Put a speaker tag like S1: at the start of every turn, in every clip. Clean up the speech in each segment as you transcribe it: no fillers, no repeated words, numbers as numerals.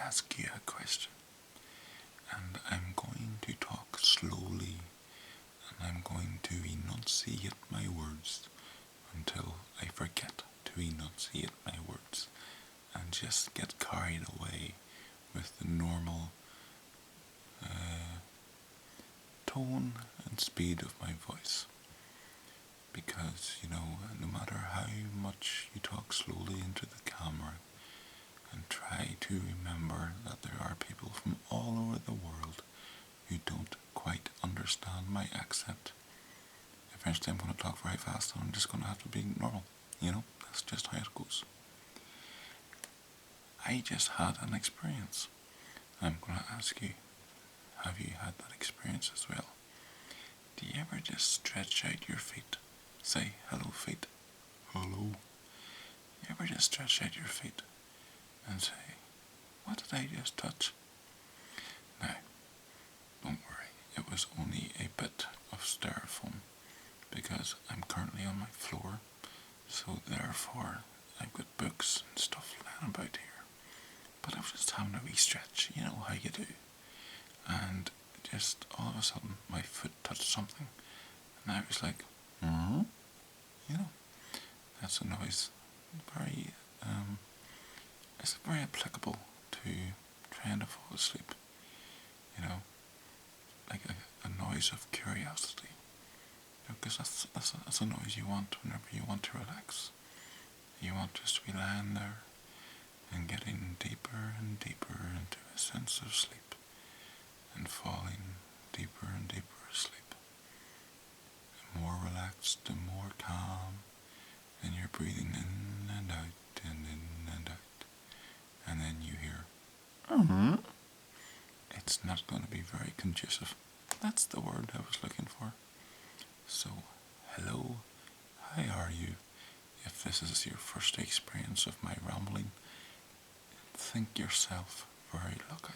S1: ask you a question, and I'm going to talk slowly, and I'm going to enunciate my words until I forget to enunciate my words and just get carried away with the normal tone and speed of my voice. Because, no matter how much you talk slowly into the camera and try to remember that there are people from all over the world who don't quite understand my accent, eventually I'm going to talk very fast and I'm just going to have to be normal. That's just how it goes. I just had an experience. I'm going to ask you, have you had that experience as well? Do you ever just stretch out your feet? Say, hello feet. Hello. You ever just stretch out your feet and say, what did I just touch? Now, don't worry, it was only a bit of styrofoam because I'm currently on my floor, so therefore I've got books and stuff lying about here. But I was just having a wee stretch, you know how you do. And just all of a sudden my foot touched something and I was like, that's a noise very it's very applicable to trying to fall asleep, like a noise of curiosity, because that's a noise you want whenever you want to relax. You want just to be lying there and getting deeper and deeper into a sense of sleep and falling deeper and deeper asleep. The more relaxed, the more calm, and you're breathing in and out and in and out. And then you hear, It's not going to be very conducive. That's the word I was looking for. So, hello, how are you? If this is your first experience of my rambling, think yourself very lucky.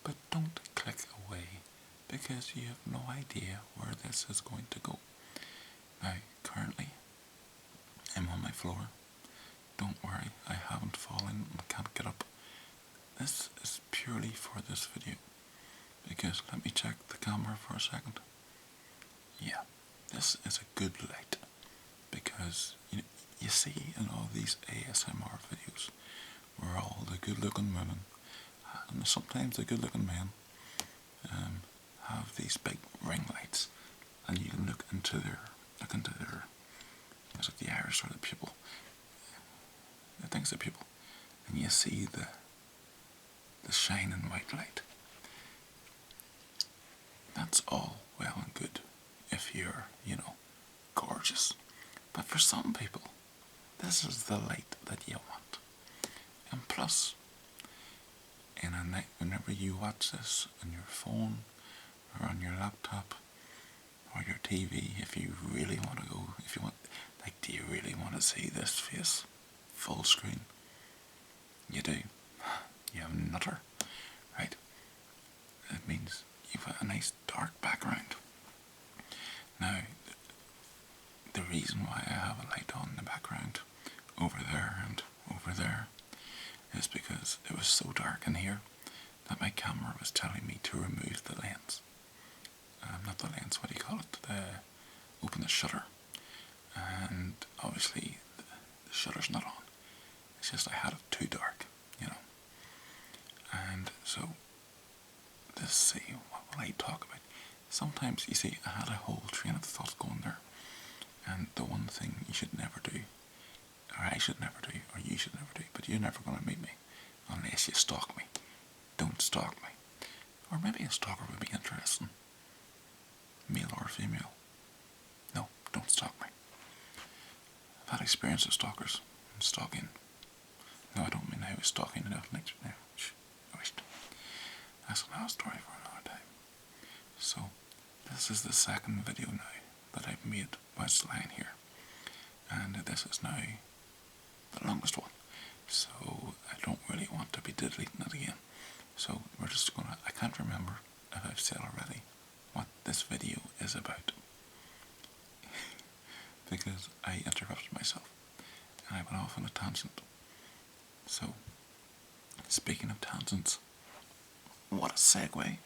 S1: But don't click away, because you have no idea where this is going to go. Now, currently, I'm on my floor. Don't worry, I haven't fallen and can't get up. This is purely for this video, because let me check the camera for a second. Yeah, this is a good light, because you see in all these ASMR videos where all the good looking women and sometimes the good looking men have these big ring lights, and you can look into their is it the iris or the pupil? I think it's the pupil, and you see the shining white light. That's all well and good if you're, gorgeous. But for some people, this is the light that you want. And plus, in a night, whenever you watch this on your phone or on your laptop or your TV, if you really want to go, do you really want to see this face full screen? You do. You nutter, right? It means you've got a nice dark background. Now, the reason why I have a light on in the background over there and over there is because it was so dark in here that my camera was telling me to remove the lens. Not the lens, what do you call it? Open the shutter. And obviously the shutter's not on. It's just I had it too dark, And so, let's see, what will I talk about? Sometimes, you see, I had a whole train of thought going there. And the one thing you should never do, or I should never do, or you should never do, but you're never going to meet me unless you stalk me. Don't stalk me. Or maybe a stalker would be interesting. Male or female. No, don't stalk me. I've had experience of stalkers and stalking. No, I don't mean I was stalking enough next now. I wished. That's another story for another time. So, this is the second video now that I've made whilst lying here. And this is now the longest one. So, I don't really want to be deleting it again. So, we're just gonna, I can't remember if I've said already what this video is about. Because I interrupted myself and I went off on a tangent. So, Speaking of tangents, what a segue.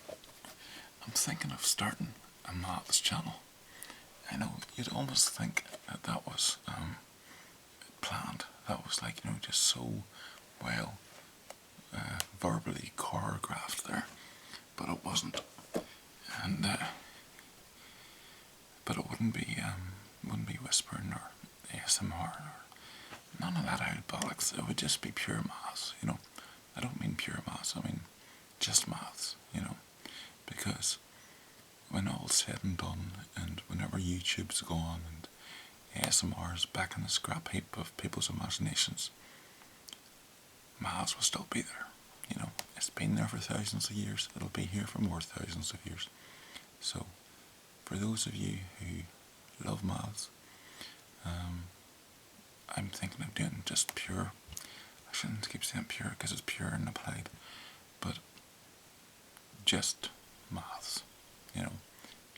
S1: I'm thinking of starting a maths channel. I know, you'd almost think that that was planned. That was like, just so well verbally choreographed there. But it wasn't. And, but it wouldn't be whispering or ASMR or none of that out bollocks. It would just be pure maths, I don't mean pure maths, I mean just maths, because when all's said and done, and whenever YouTube's gone and ASMR's back in the scrap heap of people's imaginations, maths will still be there. It's been there for thousands of years, it'll be here for more thousands of years. So, for those of you who love maths, I'm thinking of doing just pure, I shouldn't keep saying pure because it's pure and applied, but just maths,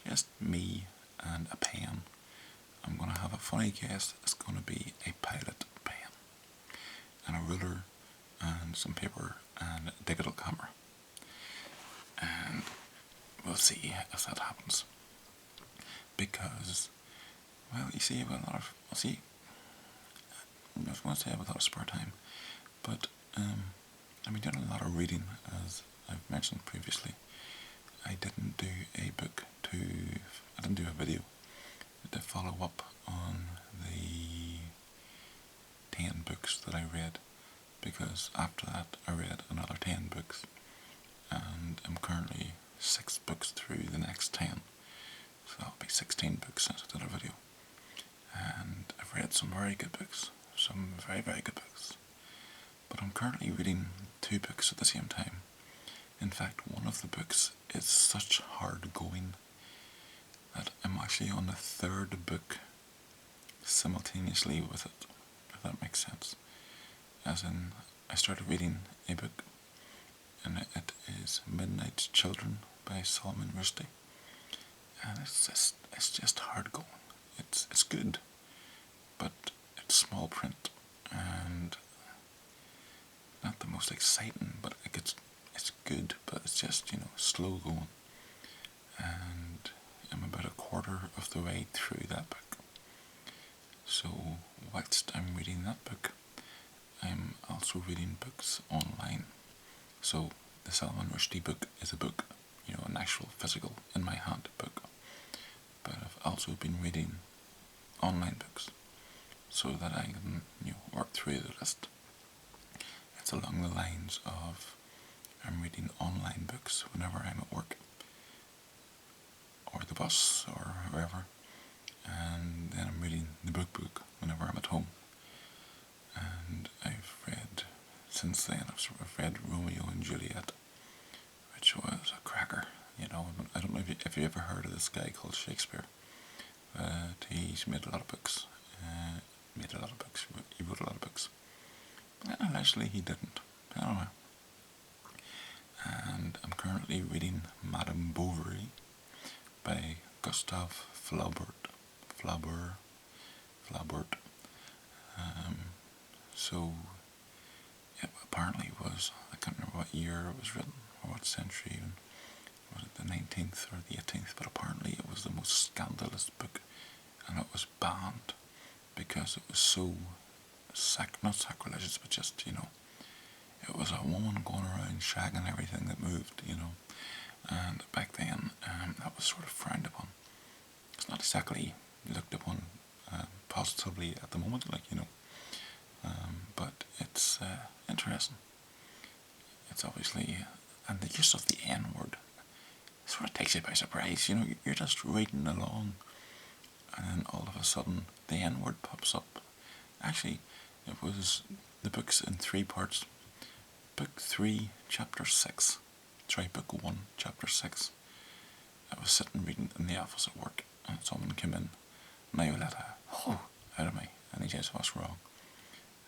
S1: just me and a pen. I'm going to have a funny guest. It's going to be a pilot pen and a ruler and some paper and a digital camera, and we'll see if that happens, because, well, you see, I've a lot of spare time, but I've been doing a lot of reading, as I've mentioned previously. I didn't do a video to follow up on the 10 books that I read, because after that I read another 10 books, and I'm currently 6 books through the next 10, so that'll be 16 books since I did a video, and I've read some very good books, some very, very good books, but I'm currently reading 2 books at the same time. In fact, one of the books is such hard going that I'm actually on the 3rd book simultaneously with it, if that makes sense. As in, I started reading a book, and it is Midnight's Children by Salman Rushdie, and it's just hard going. It's good, but it's small print and not the most exciting, but it's good, but it's just, slow going. And I'm about a quarter of the way through that book. So, whilst I'm reading that book, I'm also reading books online. So, the Salman Rushdie book is a book, an actual physical, in my hand book. But I've also been reading online books, so that I can, work through the rest. It's along the lines of, I'm reading online books whenever I'm at work, or the bus, or wherever, and then I'm reading the book whenever I'm at home. And I've read, since then, I've read Romeo and Juliet, which was a cracker. I don't know if you ever heard of this guy called Shakespeare. He's made a lot of books. He wrote a lot of books. And actually, he didn't. I don't know. And I'm currently reading Madame Bovary by Gustave Flaubert. So, it apparently was, I can't remember what year it was written, or what century even. Was it the 19th or the 18th? But apparently it was the most scandalous book, and it was banned because it was so, not sacrilegious, but just, it was a woman going around shagging everything that moved, and back then that was sort of frowned upon. It's not exactly looked upon positively at the moment, but it's interesting. It's obviously, and the use of the N-word sort of takes you by surprise. You're just reading along, and then all of a sudden the N-word pops up. Actually, it was the book's in 3 parts. Book 3, chapter 6. Book 1, chapter 6. I was sitting reading in the office at work, and someone came in, and I let a out of me, and he says, "What's wrong?"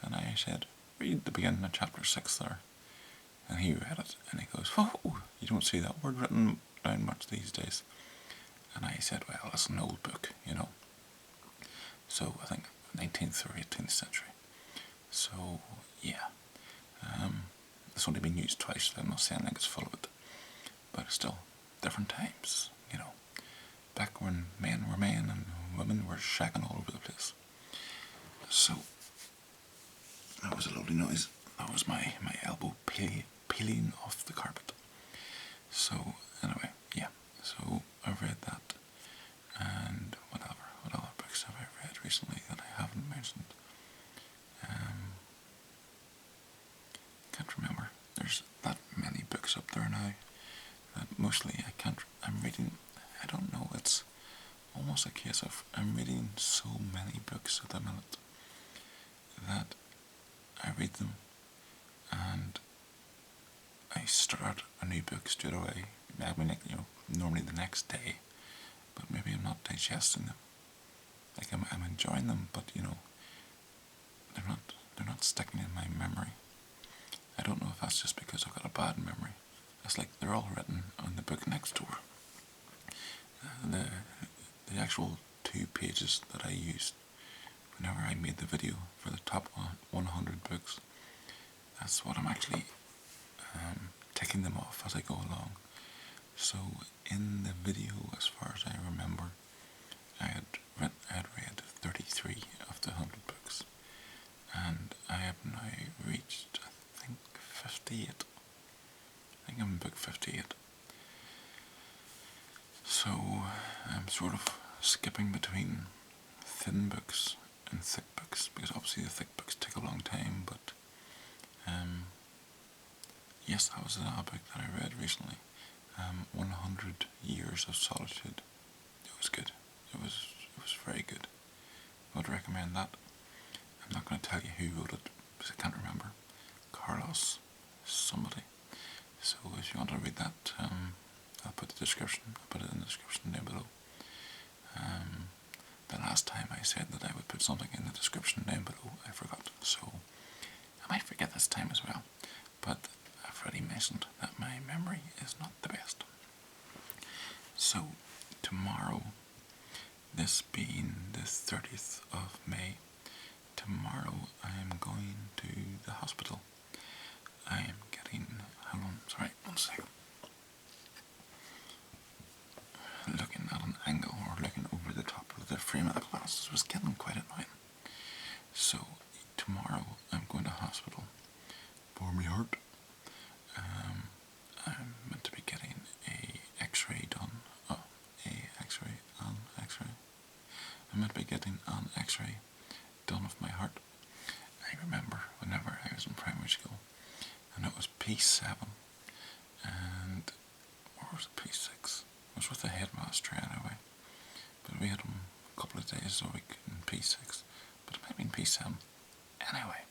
S1: And I said, "Read the beginning of chapter 6 there." And he read it, and he goes, "Oh, you don't see that word written down much these days." And I said, "Well, it's an old book, So I think 19th or 18th century. So, yeah. It's only been used twice, so I'm not saying like it's full of it, but still, different times, you know. Back when men were men and women were shacking all over the place. So, that was a lovely noise. That was my elbow peeling off the carpet. So, anyway, yeah. So, I've read that. And what other books have I read recently that I haven't mentioned? Can't remember. There's that many books up there now that mostly I'm reading, I don't know, it's almost a case of I'm reading so many books at the minute that I read them and I start a new book straight away. I mean, normally the next day, but maybe I'm not digesting them. Like I'm enjoying them, but they're not sticking in my memory. I don't know if that's just because I've got a bad memory. It's like they're all written on the book next door. The actual 2 pages that I used whenever I made the video for the top 100 books, that's what I'm actually ticking them off as I go along. So in the video, as far as I remember, I had read 33 of the 100 books, and I have now reached, I think, 58. I think I'm in book 58. So I'm sort of skipping between thin books and thick books, because obviously the thick books take a long time, but yes, that was another book that I read recently. 100 Years of Solitude. It was good. It was very good. I would recommend that. I'm not going to tell you who wrote it, because I can't remember. Carlos somebody. So if you want to read that, I'll put it in the description down below. The last time I said that I would put something in the description down below, I forgot. So I might forget this time as well. But I've already mentioned that my memory is not the best. So tomorrow, this being the 30th of May, tomorrow I am going to the hospital. I am getting, hold on, sorry, one second. Looking at an angle or looking over the top of the frame of the glasses was getting quite annoying. So tomorrow I'm going to hospital for my heart. I'm meant to be getting a X-ray done. I'm meant to be getting an X-ray done of my heart. I remember whenever I was in primary school, and it was P7, and or was it P6? It was with the headmaster anyway. But we had them a couple of days a week in P6, but it might have been P7. Anyway,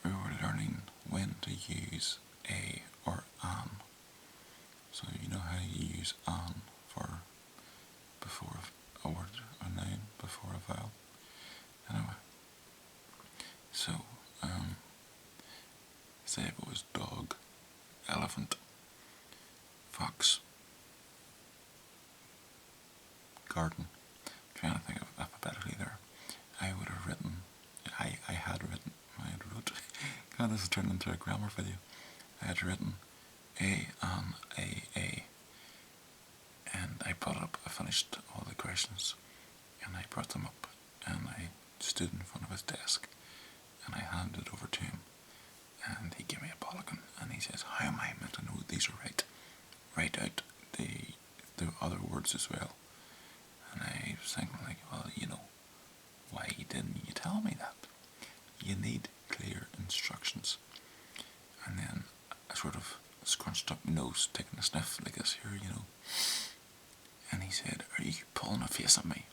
S1: we were learning when to use a or an. So you know how you use an for before a word, a noun, before a vowel. Anyway, so say if it was dog, elephant, fox, garden, I'm trying to think of alphabetically there, I had wrote, God, this has turned into a grammar video. I had written A, an, a, and I finished all the questions, and I brought them up, and I stood in front of his desk, and I handed it over to him, and he gave me a bollocking, and he says, how am I meant to know these are right? Write out the other words as well. And I was thinking, like, well, why didn't you tell me that? You need clear instructions. And then I sort of scrunched up my nose, taking a sniff like this here, And he said, are you pulling a face at me?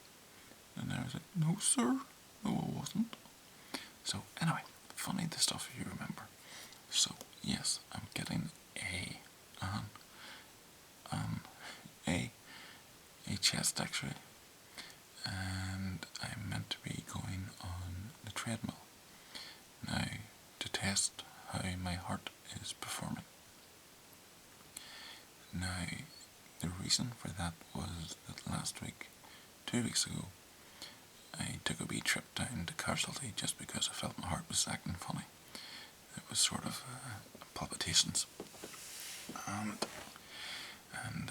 S1: And I was like, no, sir. No, I wasn't. So, anyway, funny the stuff you remember. So, yes, I'm getting a chest X-ray, and I'm meant to be going on the treadmill now to test how my heart is performing. Now, the reason for that was that last week, 2 weeks ago, I took a wee trip down to casualty just because I felt my heart was acting funny. It was sort of palpitations. And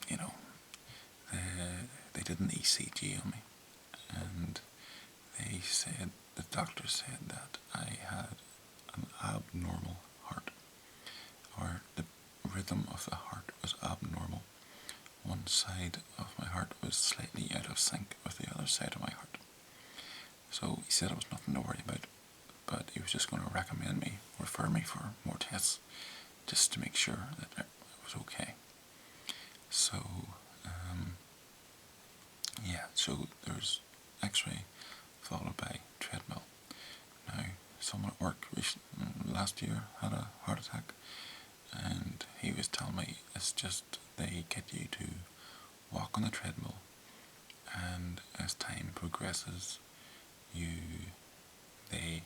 S1: you know, they did an ECG on me, and the doctor said that I had an abnormal heart, or the rhythm of the heart was abnormal. One side of my heart was slightly out of sync with the other side of my heart. So he said it was nothing to worry about, but he was just going to refer me for more tests, just to make sure that it was okay. So, so there's X-ray followed by treadmill. Now, someone at work last year had a heart attack, and he was telling me it's just they get you to walk on the treadmill, and as time progresses, they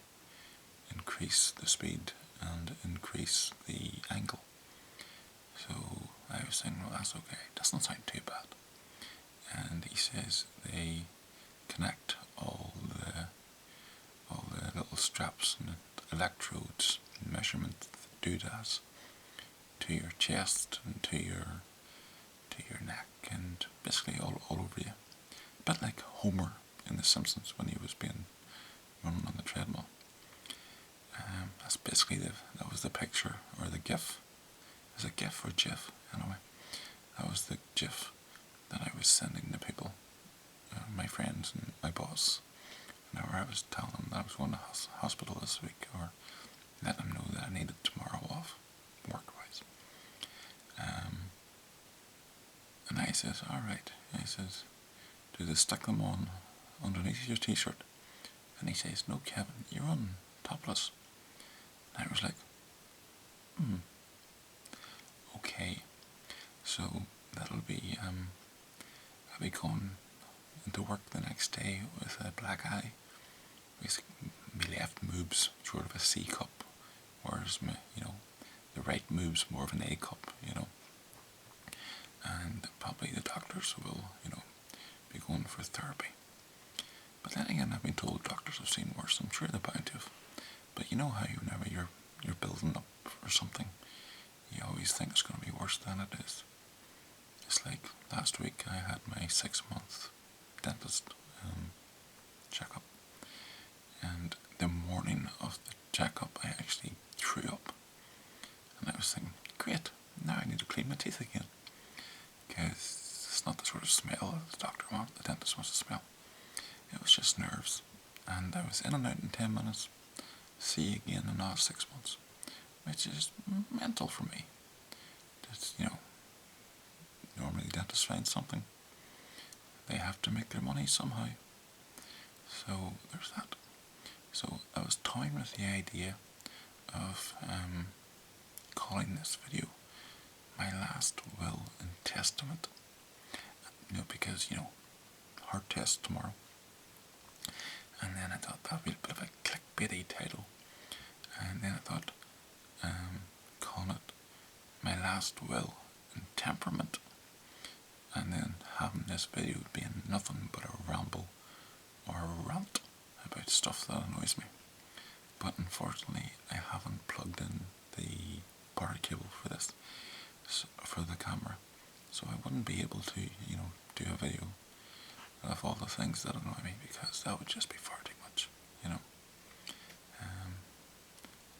S1: increase the speed and increase the angle. So I was saying, well, that's okay, doesn't sound too bad. And he says they connect all the little straps and electrodes, measurement doodads, to your chest and to your neck, and basically all over you. A bit like Homer in The Simpsons when he was running on the treadmill. That's basically that was the picture, or the GIF. Is it GIF or GIF? Anyway, that was the GIF that I was sending to people, my friends and my boss, whenever I was telling them that I was going to hospital this week, or letting them know that I needed tomorrow off, work-wise. And I says, alright, I says, do they stick them on underneath your t-shirt? And he says, no, Kevin, you're on topless. And I was like, okay. So that'll be, I'll be going into work the next day with a black eye. My left move's sort of a C cup, whereas the right move's more of an A cup, And probably the doctors will, be going for therapy. But then again, I've been told doctors have seen worse. I'm sure they're bound to have. But you know how whenever you're building up for something, you always think it's going to be worse than it is. It's like last week I had my 6-month dentist checkup, and the morning of the checkup I actually threw up, and I was thinking, great, now I need to clean my teeth again, because it's not the sort of smell the dentist wants to smell. It was just nerves, and I was in and out in 10 minutes, see you again in another 6 months, which is mental for me. It's, normally dentists find something. They have to make their money somehow. So there's that. So I was toying with the idea of calling this video My Last Will and Testament. Because, heart test tomorrow. And then I thought that would be a bit of a clickbaity title. And then I thought, calling it My Last Will and Temperament. And then having this video being nothing but a ramble or a rant about stuff that annoys me. But unfortunately, I haven't plugged in the power cable for this, for the camera. So I wouldn't be able to, do a video of all the things that annoy me, because that would just be far too much,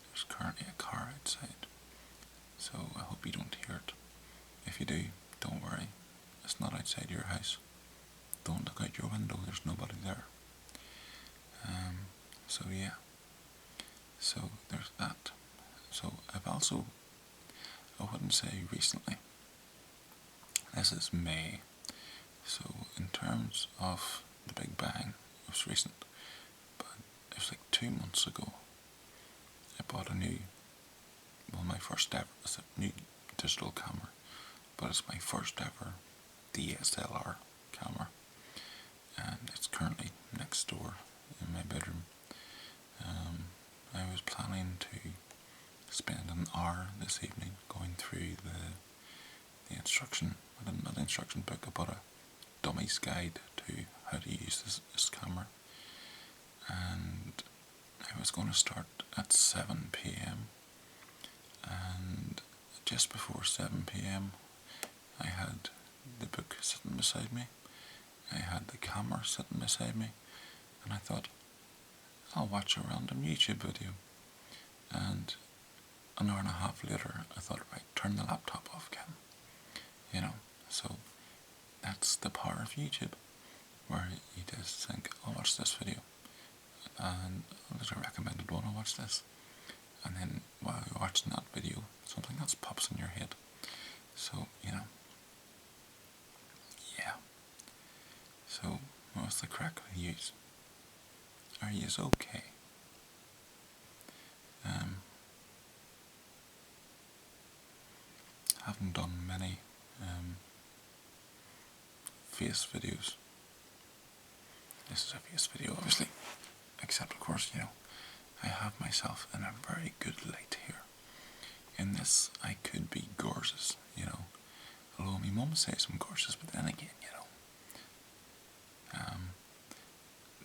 S1: There's currently a car outside, so I hope you don't hear it. If you do, don't worry. It's not outside your house. Don't look out your window, there's nobody there. So yeah. So there's that. So I've also, I wouldn't say recently, this is May. So in terms of the Big Bang, it was recent. But it was like 2 months ago, I bought my first ever, it's a new digital camera, but it's my first ever DSLR camera, and it's currently next door in my bedroom. I was planning to spend an hour this evening going through the instruction, not the instruction book, but a dummy's guide to how to use this camera, and was going to start at 7 p.m. and just before 7 p.m. I had the book sitting beside me, I had the camera sitting beside me, and I thought, I'll watch a random YouTube video. And an hour and a half later, I thought, right, turn the laptop off, Ken. You know, so that's the power of YouTube, where you just think, I'll watch this video, and there's a recommended one, I'll watch this. And then while you're watching that video, something else pops in your head. So, you know, yeah. So, what's the crack with yous? Are yous okay? Haven't done many face videos. This is a face video, obviously, except of course, you know, I have myself in a very good light here. In this, I could be gorgeous, you know, although my mum says I'm gorgeous, but then again, you know,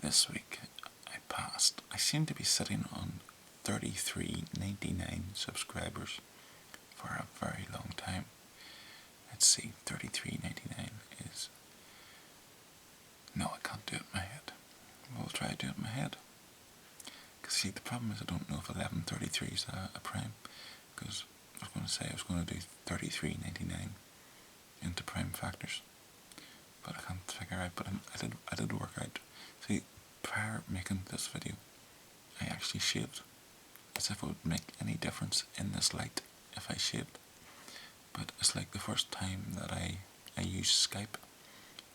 S1: this week I seem to be sitting on 33.99 subscribers for a very long time. Let's see, 33.99 is... No, I can't do it in my head. We'll try to do it in my head. Because see, the problem is I don't know if 11.33 is a prime. Because I was going to do 33.99 into prime factors. But I can't figure out, but I did work out. See, prior making this video, I actually shaved. As if it would make any difference in this light if I shaved. But it's like the first time that I used Skype,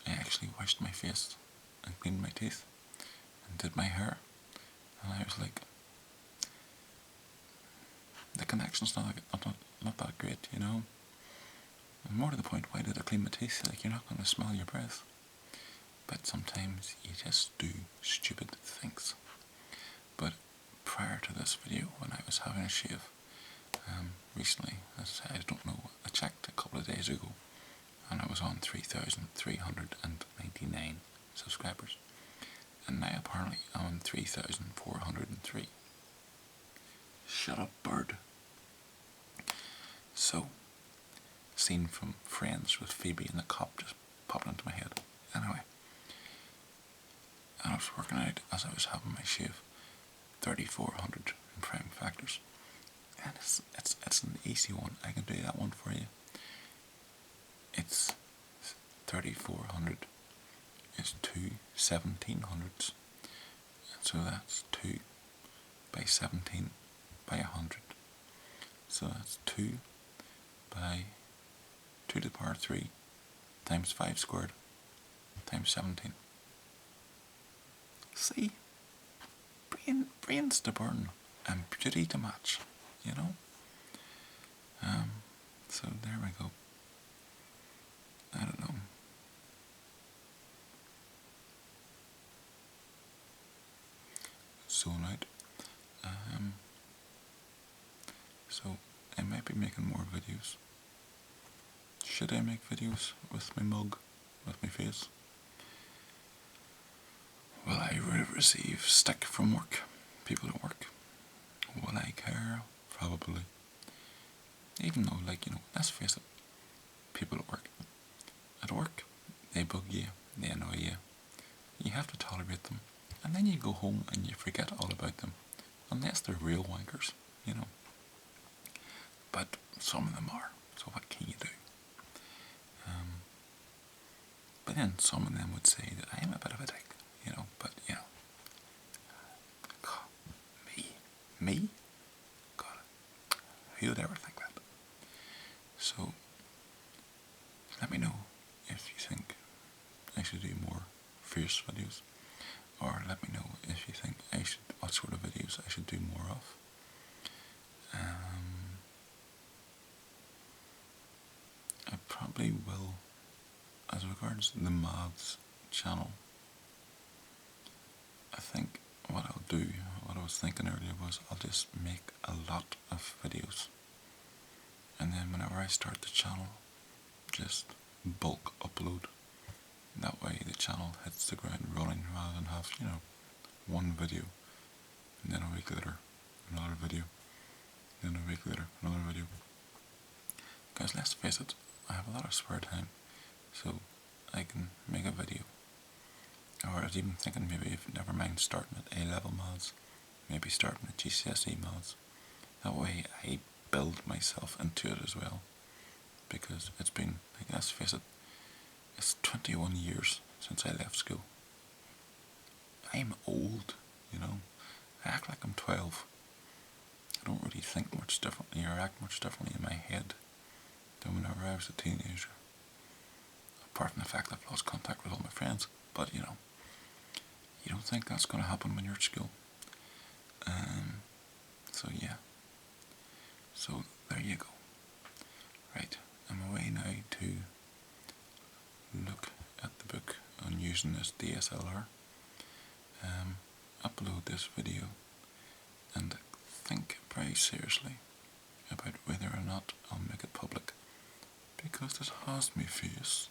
S1: I actually washed my face and cleaned my teeth and did my hair. And I was like, the connection's not that great, you know. And more to the point, why did I clean my teeth? Like, you're not going to smell your breath. But sometimes you just do stupid things. But prior to this video, when I was having a shave, recently, as I don't know, I checked a couple of days ago, and I was on 3,399 subscribers. And now apparently I'm on 3,403. Shut up, bird. So, scene from Friends with Phoebe and the cop just popped into my head. Anyway, and I was working out as I was having my shave, 3,400 in prime factors. And it's an easy one. I can do that one for you. It's 3,400 is 2 1700s. And so that's 2 by 17 by 100. So that's 2 by 2 to the power 3 times 5 squared times 17. See? Brains to burn and beauty to match, you know? So there we go. I don't know. Zone out. So I might be making more videos. Should I make videos with my mug, with my face? Will I receive stick from work? People at work? Will I care? Probably. Even though, like, you know, let's face it, people at work, they bug you, they annoy you, you have to tolerate them, and then you go home and you forget all about them, unless they're real wankers, you know. But some of them are, so what can you do? But then some of them would say that I am a bit of a dick, you know, but, you know, God, me? God, who would ever think that? So, let me know if you think I should do more fierce videos, or let me know if you think what sort of videos I should do more of. I probably will, as regards the Maths channel, I think what I was thinking earlier was I'll just make a lot of videos, and then whenever I start the channel, just bulk upload. That way the channel hits the ground running rather than have, you know, one video and then a week later, another video, then a week later, another video. Because let's face it, I have a lot of spare time, so I can make a video. Or I was even thinking maybe if never mind starting at A-level mods, maybe starting at GCSE mods. That way I build myself into it as well. Because it's been, like, let's face it, it's 21 years since I left school. I'm old, you know. I act like I'm 12. I don't really think much differently or act much differently in my head than whenever I was a teenager. Apart from the fact that I've lost contact with all my friends. But, you know, you don't think that's going to happen when you're at school. So, yeah. So, there you go. Right, I'm away now to look at the book on using this DSLR, upload this video, and think very seriously about whether or not I'll make it public, because it has me face.